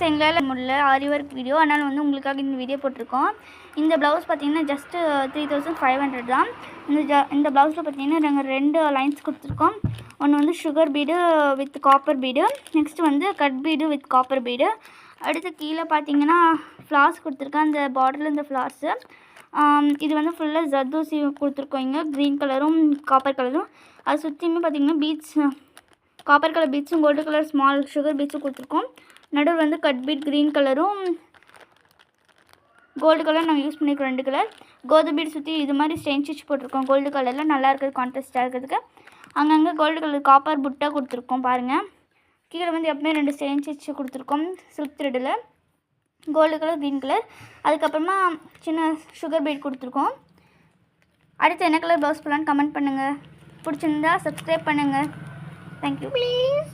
எங்களால் முடியல ஆரி work video, அதனால் வந்து உங்களுக்காக இந்த வீடியோ போட்டிருக்கோம். இந்த ப்ளவுஸ் பார்த்திங்கன்னா ஜஸ்ட்டு 3500 தான். இந்த ப்ளவுஸில் பார்த்திங்கன்னா நாங்கள் 2 லைன்ஸ் கொடுத்துருக்கோம். ஒன்று வந்து sugar bead with copper bead, next வந்து cut bead with copper bead. அடுத்து கீழே பார்த்திங்கன்னா ஃப்ளார்ஸ் கொடுத்துருக்கேன். அந்த பார்டரில் இந்த ஃப்ளார்ஸு இது வந்து ஃபுல்லாக ஜர்தோசி கொடுத்துருக்கோம். இங்கே க்ரீன் கலரும் காப்பர் கலரும், அது சுற்றியுமே பார்த்திங்கன்னா பீட்ஸ், காப்பர் கலர் பீட்ஸும் கோல்டு கலர் ஸ்மால் சுகர் பீட்ஸும் கொடுத்துருக்கோம். நடுவில் வந்து கட் பீட் க்ரீன் கலரும் கோல்டு கலர் நாங்கள் யூஸ் பண்ணியிருக்கோம் 2 கலர். கோல்டு பீட் சுற்றி இது மாதிரி ஸ்டெயின் ஸ்டிச் போட்டிருக்கோம் கோல்டு கலரில், நல்லா இருக்குது கான்ட்ராஸ்ட்டாக இருக்கிறதுக்கு. அங்கங்கே கோல்டு கலர் காப்பர் புட்டா கொடுத்துருக்கோம் பாருங்கள். கீழே வந்து எப்பவுமே 2 ஸ்டெயின் ஸ்டிச் கொடுத்துருக்கோம் சில்க் த்ரெட்டில், கோல்டு கலர் க்ரீன் கலர். அதுக்கப்புறமா சின்ன சுகர் பீட் கொடுத்துருக்கோம். அடுத்து என்ன கலர் ப்ளவுஸ் போடலான்னு கமெண்ட் பண்ணுங்கள். பிடிச்சிருந்தா சப்ஸ்கிரைப் பண்ணுங்கள். தேங்க்யூ. ப்ளீஸ்